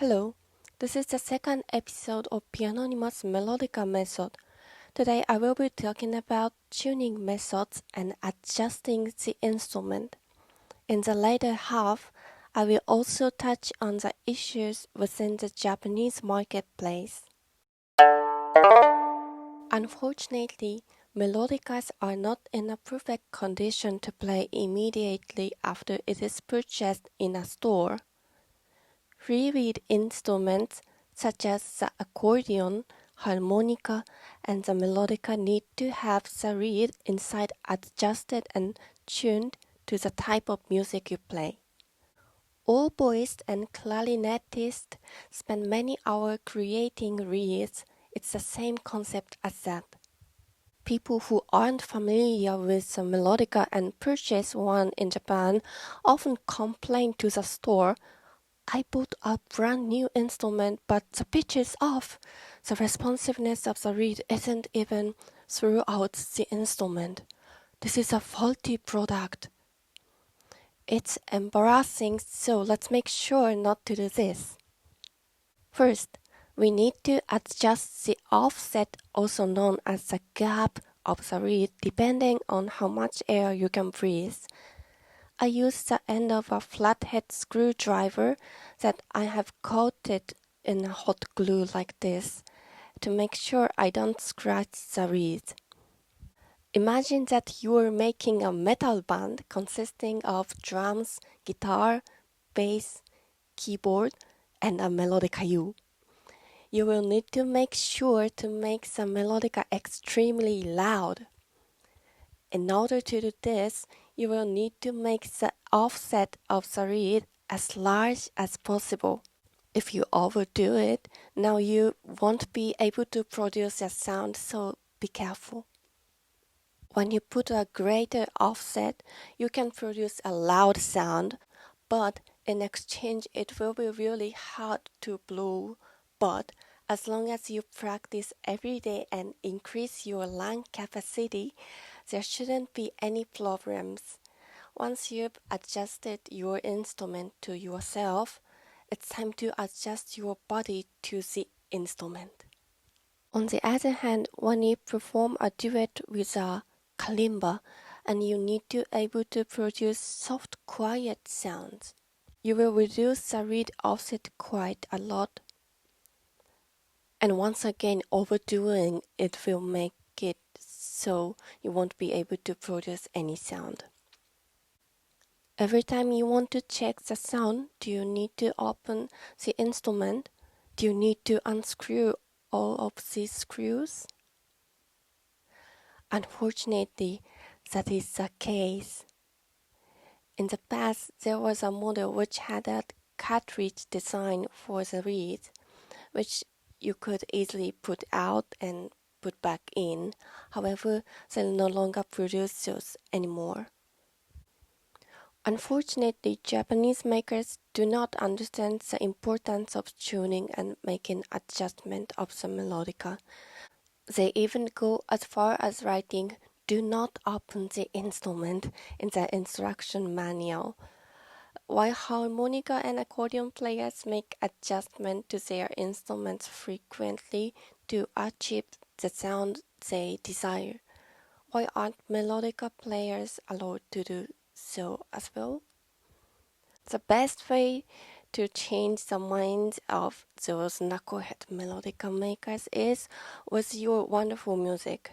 Hello, this is the second episode of Pianonymous Melodica method. Today I will be talking about tuning methods and adjusting the instrument. In the later half, I will also touch on the issues within the Japanese marketplace. Unfortunately, melodicas are not in a perfect condition to play immediately after it is purchased in a store. Free reed instruments such as the accordion, harmonica, and the melodica need to have the reed inside adjusted and tuned to the type of music you play. Oboists and clarinetists spend many hours creating reeds. It's the same concept as that. People who aren't familiar with the melodica and purchase one in Japan often complain to the store, "I bought a brand new instrument, but the pitch is off. The responsiveness of the reed isn't even throughout the instrument. This is a faulty product." It's embarrassing, so let's make sure not to do this. First, we need to adjust the offset, also known as the gap of the reed, depending on how much air you can breathe. I use the end of a flathead screwdriver that I have coated in hot glue like this to make sure I don't scratch the reed. Imagine that you are making a metal band consisting of drums, guitar, bass, keyboard, and a melodica U. You will need to make sure to make the melodica extremely loud. In order to do this, you will need to make the offset of the reed as large as possible. If you overdo it, now you won't be able to produce a sound, so be careful. When you put a greater offset, you can produce a loud sound, but in exchange it will be really hard to blow. But as long as you practice every day and increase your lung capacity, there shouldn't be any problems. Once you've adjusted your instrument to yourself, it's time to adjust your body to the instrument. On the other hand, when you perform a duet with a kalimba and you need to be able to produce soft, quiet sounds, you will reduce the reed offset quite a lot. And once again, overdoing it will make it so you won't be able to produce any sound. Every time you want to check the sound, do you need to open the instrument? Do you need to unscrew all of these screws? Unfortunately, that is the case. In the past, there was a model which had a cartridge design for the reed, which you could easily put out and put back in. However, they no longer produce those anymore. Unfortunately, Japanese makers do not understand the importance of tuning and making adjustment of the melodica. They even go as far as writing "do not open the instrument" in the instruction manual. While harmonica and accordion players make adjustments to their instruments frequently to achieve the sound they desire, why aren't melodica players allowed to do so as well? The best way to change the minds of those knucklehead melodica makers is with your wonderful music.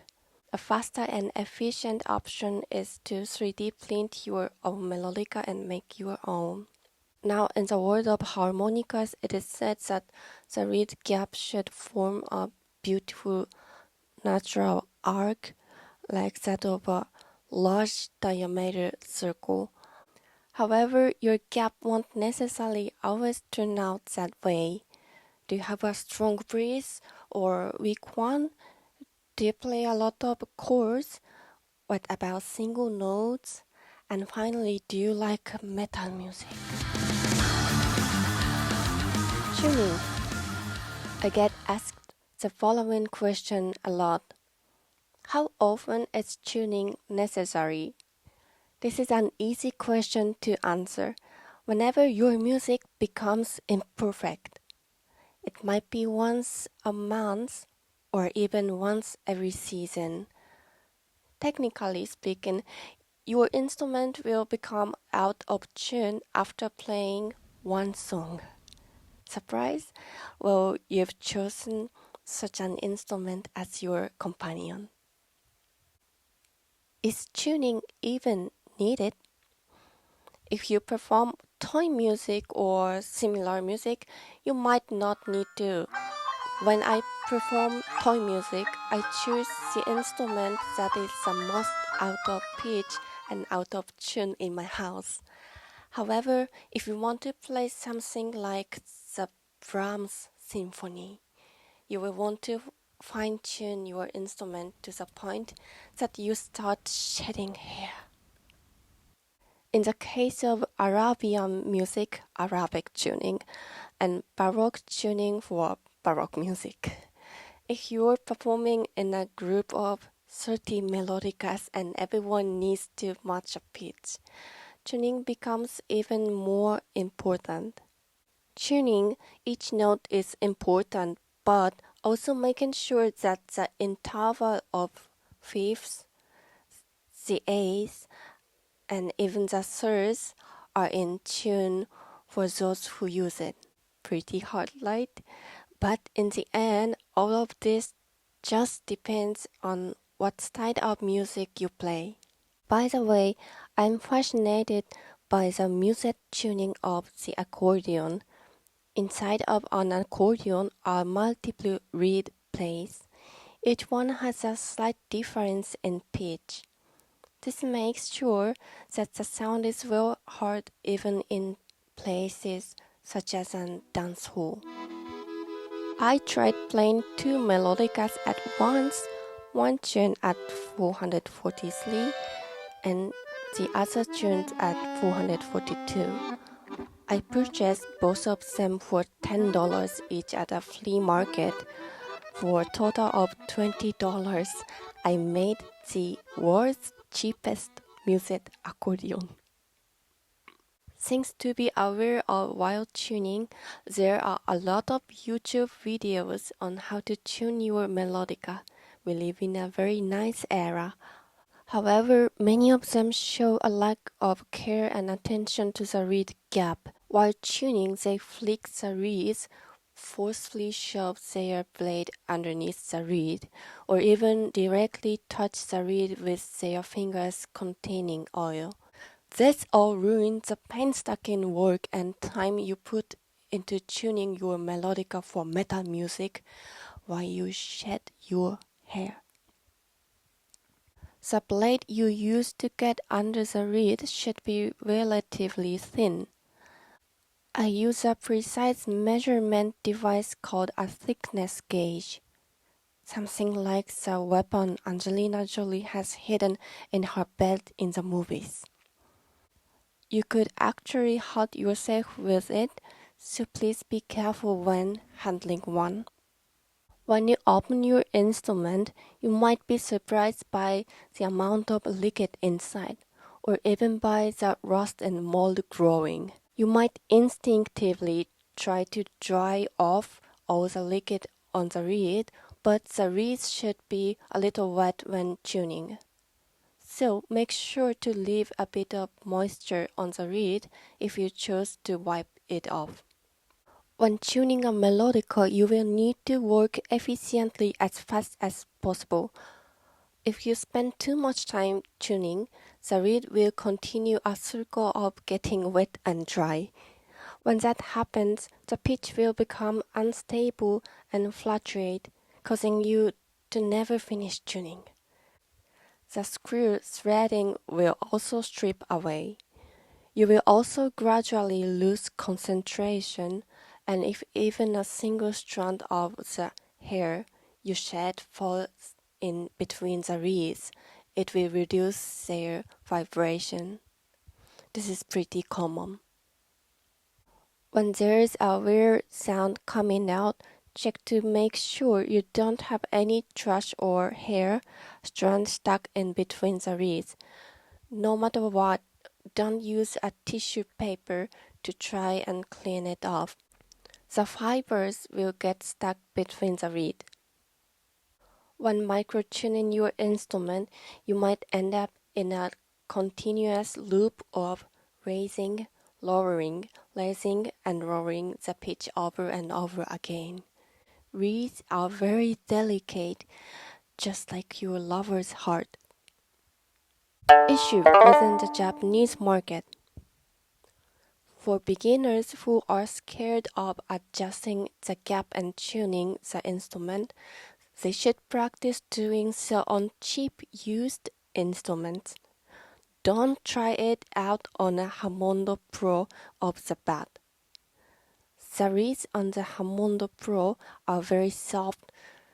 A faster and efficient option is to 3D print your own melodica and make your own. Now, in the world of harmonicas, it is said that the reed gap should form a beautiful natural arc like that of a large diameter circle. However, your gap won't necessarily always turn out that way. Do you have a strong breeze or weak one? Do you play a lot of chords? What about single notes? And finally, do you like metal music? Tuning. I get asked the following question a lot. How often is tuning necessary? This is an easy question to answer. Whenever your music becomes imperfect. It might be once a month or even once every season. Technically speaking, your instrument will become out of tune after playing one song. Surprise? Well, you've chosen such an instrument as your companion. Is tuning even needed? If you perform toy music or similar music, you might not need to. When I perform toy music, I choose the instrument that is the most out of pitch and out of tune in my house. However, if you want to play something like the Brahms Symphony, you will want to fine-tune your instrument to the point that you start shedding hair. In the case of Arabian music, Arabic tuning, and Baroque tuning for Baroque music. If you're performing in a group of 30 melodicas and everyone needs to match a pitch, tuning becomes even more important. Tuning each note is important, but also making sure that the interval of fifths, the eighths, and even the thirds are in tune for those who use it. Pretty hard, right? But in the end, all of this just depends on what style of music you play. By the way, I'm fascinated by the music tuning of the accordion. Inside of an accordion are multiple reed plates. Each one has a slight difference in pitch. This makes sure that the sound is well heard even in places such as a dance hall. I tried playing 2 melodicas at once, one tune at 443 and the other tune at 442. I purchased both of them for $10 each at a flea market. For a total of $20, I made the world's cheapest music accordion. Thanks to be aware of while tuning, there are a lot of YouTube videos on how to tune your melodica. We live in a very nice era. However, many of them show a lack of care and attention to the reed gap. While tuning, they flick the reeds, forcefully shove their blade underneath the reed, or even directly touch the reed with their fingers containing oil. This all ruins the painstaking work and time you put into tuning your melodica for metal music while you shed your hair. The blade you use to get under the reed should be relatively thin. I use a precise measurement device called a thickness gauge, something like the weapon Angelina Jolie has hidden in her belt in the movies. You could actually hurt yourself with it, so please be careful when handling one. When you open your instrument, you might be surprised by the amount of liquid inside, or even by the rust and mold growing. You might instinctively try to dry off all the liquid on the reed, but the reeds should be a little wet when tuning. So make sure to leave a bit of moisture on the reed if you choose to wipe it off. When tuning a melodica, you will need to work efficiently as fast as possible. If you spend too much time tuning, the reed will continue a circle of getting wet and dry. When that happens, the pitch will become unstable and fluctuate, causing you to never finish tuning. The screw threading will also strip away. You will also gradually lose concentration, and if even a single strand of the hair you shed falls in between the reeds, it will reduce their vibration. This is pretty common. When there is a weird sound coming out, check to make sure you don't have any trash or hair strands stuck in between the reeds. No matter what, don't use a tissue paper to try and clean it off. the fibers will get stuck between the reed. When microtuning your instrument, you might end up in a continuous loop of raising, lowering, raising, and lowering the pitch over and over again. Reeds are very delicate, just like your lover's heart. Issue within the Japanese market. For beginners who are scared of adjusting the gap and tuning the instrument, they should practice doing so on cheap used instruments. Don't try it out on a Hammond Pro off the bat. The reeds on the Hammond Pro are very soft.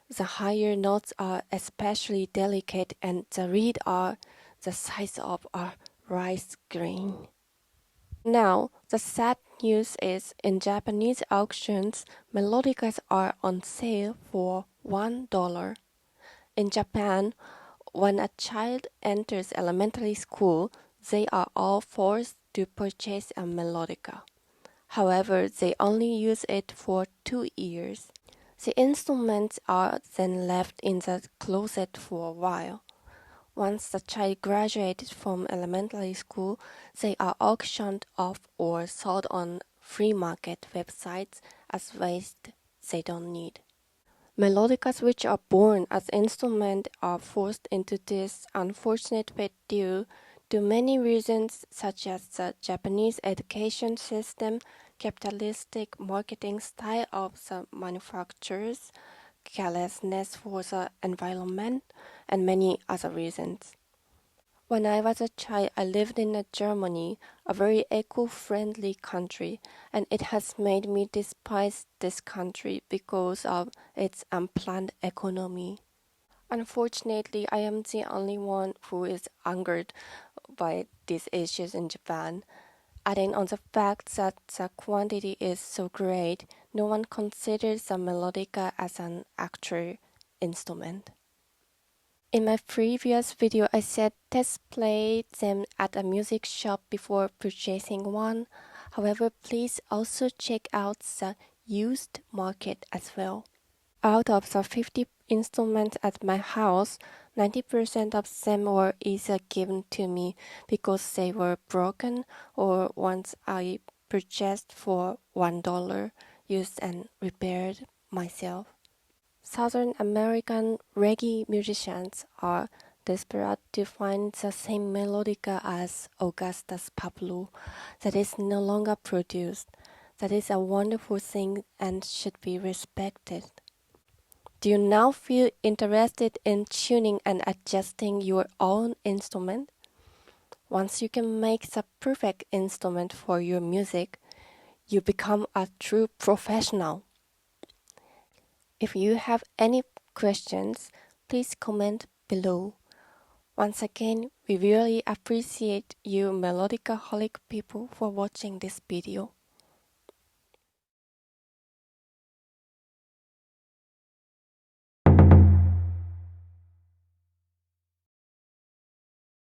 The higher notes are especially delicate, and the reeds are the size of a rice grain. Now, the sad news is in Japanese auctions, melodicas are on sale for $1. In Japan, when a child enters elementary school, they are all forced to purchase a melodica. However, they only use it for 2 years. The instruments are then left in the closet for a while. Once the child graduates from elementary school, they are auctioned off or sold on free market websites as waste they don't need. Melodicas which are born as instruments are forced into this unfortunate fate due to many reasons such as the Japanese education system, capitalistic marketing style of the manufacturers, carelessness for the environment, and many other reasons. When I was a child, I lived in Germany, a very eco-friendly country, and it has made me despise this country because of its unplanned economy. Unfortunately, I am the only one who is angered by these issues in Japan. Adding on the fact that the quantity is so great, no one considers the melodica as an actual instrument. In my previous video, I said test play them at a music shop before purchasing one. However, please also check out the used market as well. Out of the 50 instruments at my house, 90% of them were either given to me because they were broken or ones I purchased for $1, used and repaired myself. Southern American reggae musicians are desperate to find the same melodica as Augusta's Pablo that is no longer produced. That is a wonderful thing and should be respected. Do you now feel interested in tuning and adjusting your own instrument? Once you can make the perfect instrument for your music, you become a true professional. If you have any questions, please comment below. Once again, we really appreciate you Melodicaholic people for watching this video.